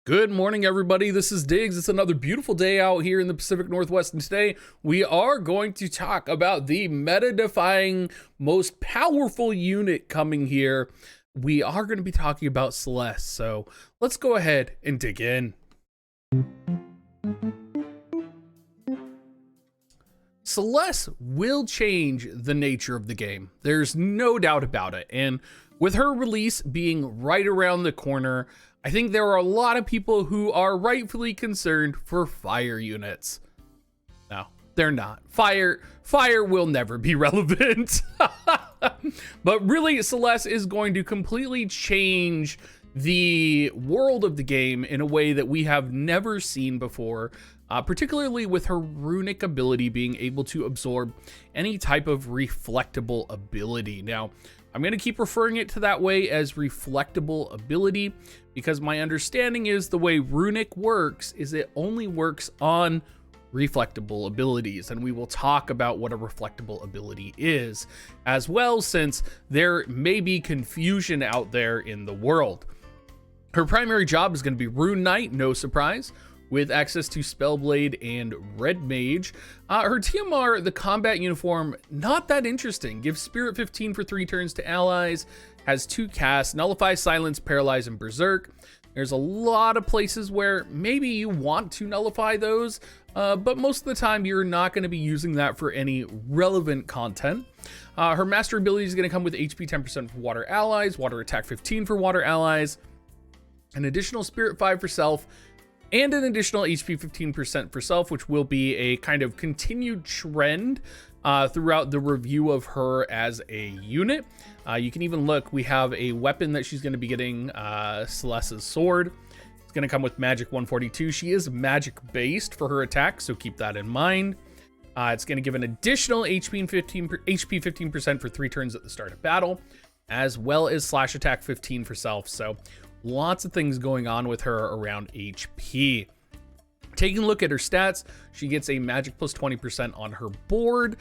Good morning, everybody. This is Diggs. It's another beautiful day out here in the Pacific Northwest, and today we are going to talk about the meta-defying, most powerful unit coming here. We are going to be talking about Celes, so let's go ahead and dig in. Celes will change the nature of the game. There's no doubt about it, and with her release being right around the corner, I think there are a lot of people who are rightfully concerned for fire units. No, they're not. Fire will never be relevant. But really, Celes is going to completely change the world of the game in a way that we have never seen before, particularly with her Runic Ability being able to absorb any type of reflectable ability. Now, I'm going to keep referring it to that way as reflectable ability because my understanding is the way Runic works is it only works on reflectable abilities, and we will talk about what a reflectable ability is as well, since there may be confusion out there in the world. Her primary job is going to be Rune Knight, no surprise, with access to Spellblade and Red Mage. Her TMR, the combat uniform, not that interesting. Gives Spirit 15 for 3 turns to allies, has 2 casts, Nullify, Silence, Paralyze, and Berserk. There's a lot of places where maybe you want to nullify those, but most of the time you're not going to be using that for any relevant content. Her master ability is going to come with HP 10% for water allies, water attack 15 for water allies, an additional Spirit 5 for self, and an additional HP 15% for self, which will be a kind of continued trend throughout the review of her as a unit. You can even look, we have a weapon that she's going to be getting, Celes's sword. It's going to come with magic 142. She is magic based for her attack, so keep that in mind. It's going to give an additional HP 15% for 3 turns at the start of battle, as well as slash attack 15 for self. So lots of things going on with her around HP. Taking a look at her stats, she gets a magic plus 20% on her board.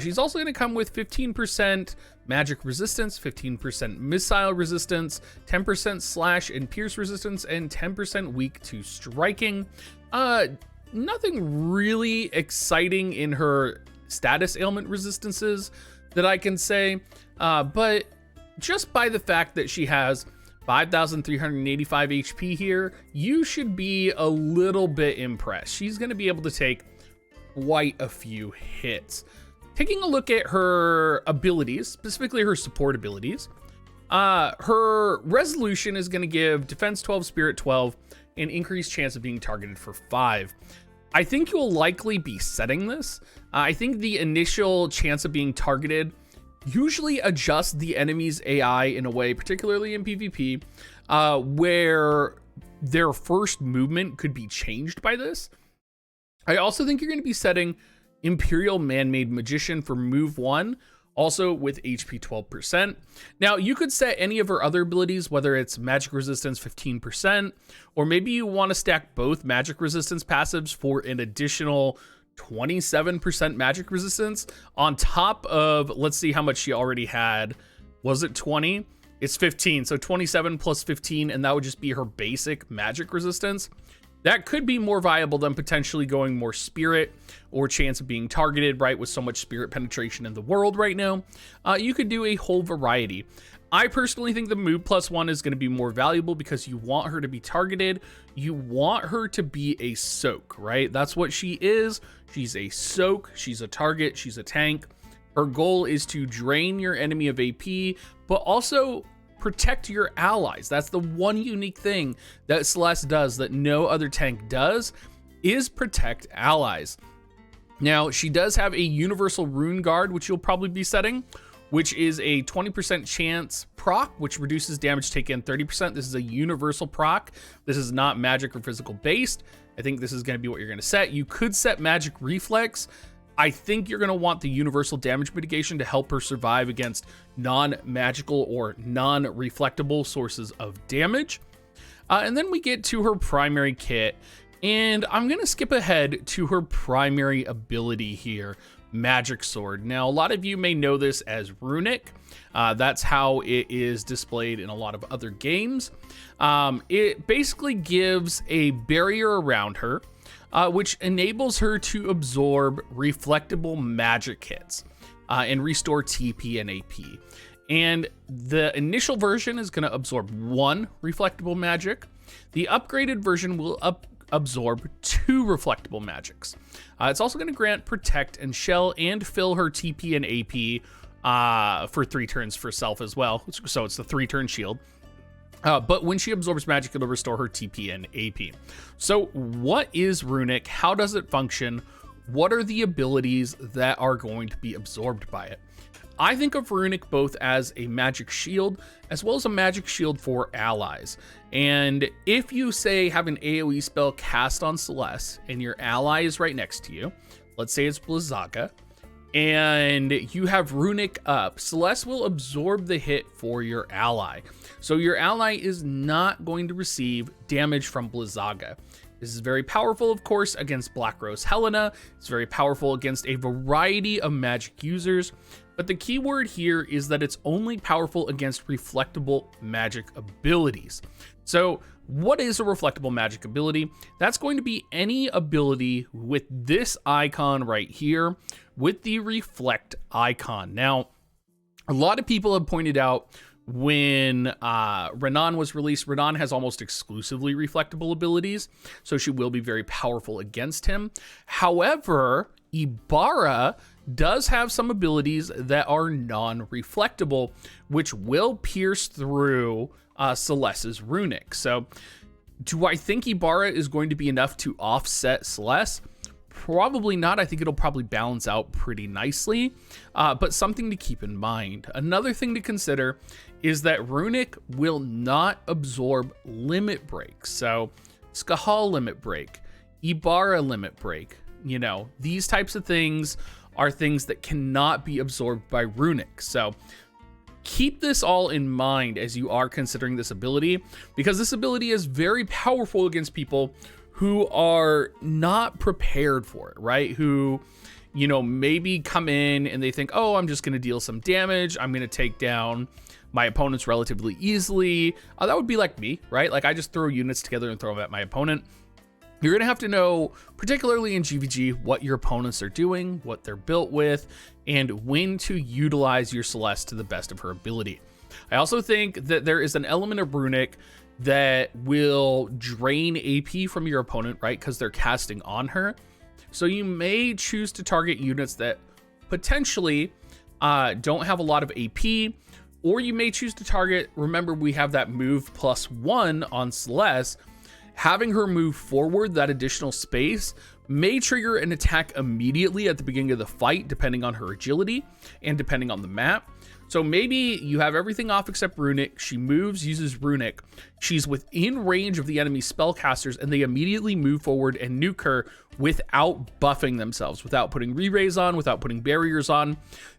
She's also going to come with 15% magic resistance, 15% missile resistance, 10% slash and pierce resistance, and 10% weak to striking. Nothing really exciting in her status ailment resistances that I can say, but just by the fact that she has 5,385 HP here, you should be a little bit impressed. She's going to be able to take quite a few hits. Taking a look at her abilities, specifically her support abilities, her resolution is going to give defense 12, spirit 12, and increased chance of being targeted for 5. I think you'll likely be setting this. I think the initial chance of being targeted usually adjust the enemy's AI in a way, particularly in PvP, where their first movement could be changed by this. I also think you're going to be setting Imperial Man-Made Magician for move 1, also with HP 12%. Now, you could set any of her other abilities, whether it's magic resistance 15%, or maybe you want to stack both magic resistance passives for an additional 27% magic resistance on top of, let's see how much she already had. Was it 20? It's 15, so 27 plus 15, and that would just be her basic magic resistance. That could be more viable than potentially going more spirit or chance of being targeted, right? With so much spirit penetration in the world right now, you could do a whole variety. I personally think the move plus 1 is going to be more valuable because you want her to be targeted. You want her to be a soak, right? That's what she is. She's a soak. She's a target. She's a tank. Her goal is to drain your enemy of AP, but also protect your allies. That's the one unique thing that Celes does that no other tank does, is protect allies. Now, she does have a universal rune guard, which you'll probably be setting, which is a 20% chance proc, which reduces damage taken 30%. This is a universal proc. This is not magic or physical based. I think this is going to be what you're going to set. You could set magic reflex. I think you're going to want the universal damage mitigation to help her survive against non-magical or non-reflectable sources of damage. And then we get to her primary kit, and I'm going to skip ahead to her primary ability here magic sword. Now, a lot of you may know this as Runic. That's how it is displayed in a lot of other games. It basically gives a barrier around her, which enables her to absorb reflectable magic hits and restore TP and AP. And the initial version is going to absorb 1 reflectable magic. The upgraded version will absorb 2 reflectable magics. It's also going to grant Protect and Shell and fill her TP and AP for 3 turns for self as well. So it's the 3-turn shield. But when she absorbs magic, it'll restore her TP and AP. So what is Runic? How does it function? What are the abilities that are going to be absorbed by it? I think of Runic both as a magic shield as well as a magic shield for allies. And if you say have an AoE spell cast on Celes and your ally is right next to you, let's say it's Blizzaga, and you have Runic up, Celes will absorb the hit for your ally. So your ally is not going to receive damage from Blizzaga. This is very powerful, of course, against Black Rose Helena. It's very powerful against a variety of magic users. But the key word here is that it's only powerful against reflectable magic abilities. So what is a reflectable magic ability? That's going to be any ability with this icon right here, with the reflect icon. Now, a lot of people have pointed out when Renan was released, Renan has almost exclusively reflectable abilities, so she will be very powerful against him. However, Ibarra does have some abilities that are non-reflectable, which will pierce through Celes's Runic. So do I think Ibarra is going to be enough to offset Celes? Probably not. I think it'll probably balance out pretty nicely, but something to keep in mind. Another thing to consider is that Runic will not absorb limit breaks. So Skahal limit break, Ibarra limit break, you know, these types of things are things that cannot be absorbed by Runic. So keep this all in mind as you are considering this ability, because this ability is very powerful against people who are not prepared for it, right? Who, you know, maybe come in and they think, oh, I'm just going to deal some damage. I'm going to take down my opponents relatively easily. That would be like me, right? Like I just throw units together and throw them at my opponent. You're going to have to know, particularly in GVG, what your opponents are doing, what they're built with, and when to utilize your Celes to the best of her ability. I also think that there is an element of Runic that will drain AP from your opponent, right? Because they're casting on her. So you may choose to target units that potentially don't have a lot of AP, or you may choose to target, remember we have that move +1 on Celes. Having her move forward that additional space may trigger an attack immediately at the beginning of the fight, depending on her agility and depending on the map. So maybe you have everything off except Runic. She moves, uses Runic. She's within range of the enemy spellcasters, and they immediately move forward and nuke her without buffing themselves, without putting re-raise on, without putting barriers on.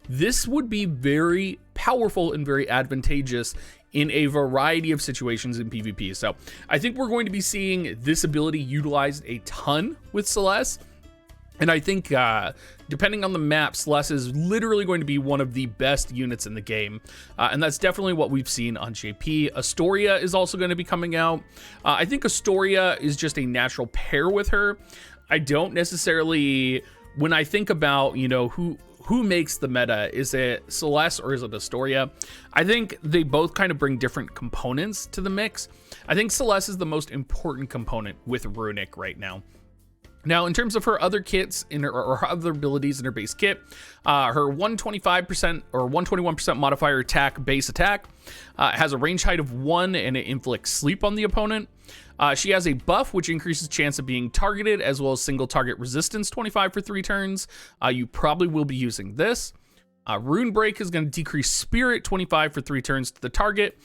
This would be very powerful and very advantageous in a variety of situations in PvP. So I think we're going to be seeing this ability utilized a ton with Celes. And I think depending on the map, Celes is literally going to be one of the best units in the game. And that's definitely what we've seen on JP. Astoria is also going to be coming out. I think Astoria is just a natural pair with her. I don't necessarily, when I think about, you know, who makes the meta, is it Celes or is it Astoria? I think they both kind of bring different components to the mix. I think Celes is the most important component with Runic right now. Now, in terms of her other kits or her other abilities in her base kit, her 125% or 121% modifier attack, base attack, has a range height of 1 and it inflicts sleep on the opponent. She has a buff which increases chance of being targeted, as well as single target resistance 25 for 3 turns. You probably will be using this. Rune Break is going to decrease Spirit 25 for 3 turns to the target.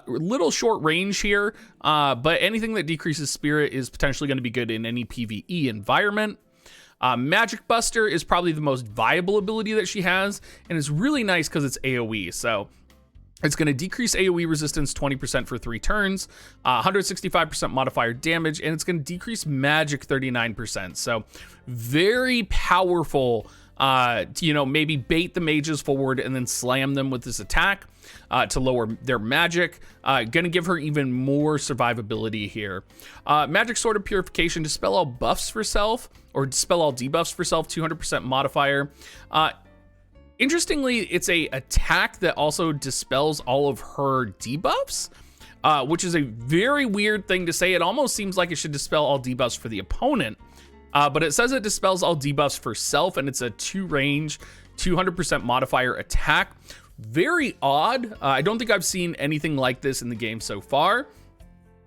Little short range here, but anything that decreases Spirit is potentially going to be good in any PvE environment. Magic Buster is probably the most viable ability that she has, and it's really nice because it's AoE. So it's going to decrease AoE resistance 20% for 3 turns, 165% modifier damage, and it's going to decrease magic 39%. So very powerful to, maybe bait the mages forward and then slam them with this attack to lower their magic. Gonna give her even more survivability here. Magic Sword of Purification, dispel all buffs for self, or dispel all debuffs for self, 200% modifier. Interestingly, it's a attack that also dispels all of her debuffs, which is a very weird thing to say. It almost seems like it should dispel all debuffs for the opponent, but it says it dispels all debuffs for self, and it's a 2-range, 200% modifier attack. Very odd. I don't think I've seen anything like this in the game so far.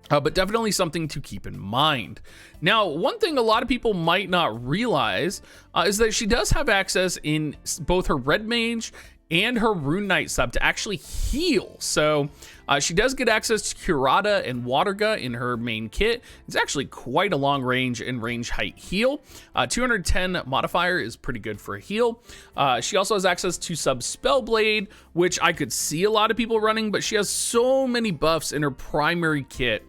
But definitely something to keep in mind. Now, one thing a lot of people might not realize is that she does have access in both her Red Mage and her Rune Knight sub to actually heal. So she does get access to Curata and Waterga in her main kit. It's actually quite a long range and range height heal. 210 modifier is pretty good for a heal. She also has access to sub Spellblade, which I could see a lot of people running, but she has so many buffs in her primary kit.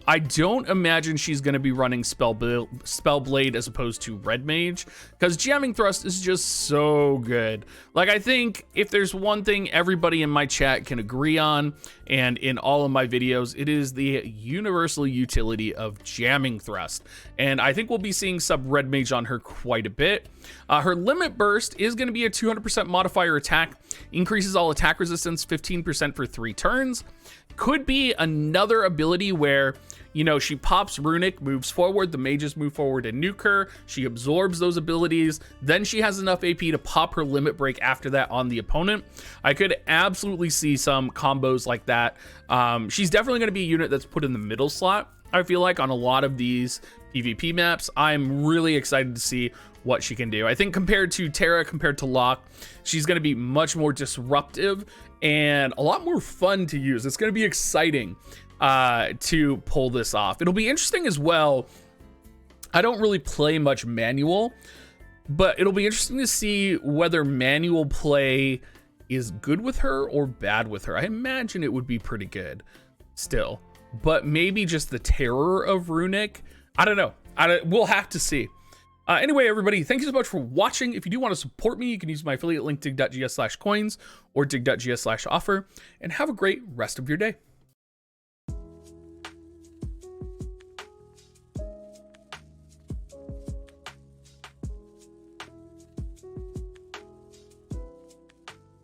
I don't imagine she's going to be running Spellblade as opposed to Red Mage, because Jamming Thrust is just so good. Like, I think if there's one thing everybody in my chat can agree on, and in all of my videos, it is the universal utility of Jamming Thrust. And I think we'll be seeing sub Red Mage on her quite a bit. Her Limit Burst is going to be a 200% modifier attack, increases all attack resistance 15% for 3 turns. Could be another ability where, she pops Runic, moves forward, the mages move forward and nuke her, she absorbs those abilities, then she has enough AP to pop her Limit Break after that on the opponent. I could absolutely see some combos like that. She's definitely going to be a unit that's put in the middle slot, I feel like, on a lot of these PvP maps. I'm really excited to see what she can do. I think compared to Terra, compared to Locke, she's going to be much more disruptive and a lot more fun to use. It's going to be exciting to pull this off. It'll be interesting as well. I don't really play much manual, but it'll be interesting to see whether manual play is good with her or bad with her. I imagine it would be pretty good still, but maybe just the terror of Runic. I don't know. We'll have to see. Anyway, everybody, thank you so much for watching. If you do want to support me, you can use my affiliate link, dig.gs/coins or dig.gs/offer, and have a great rest of your day.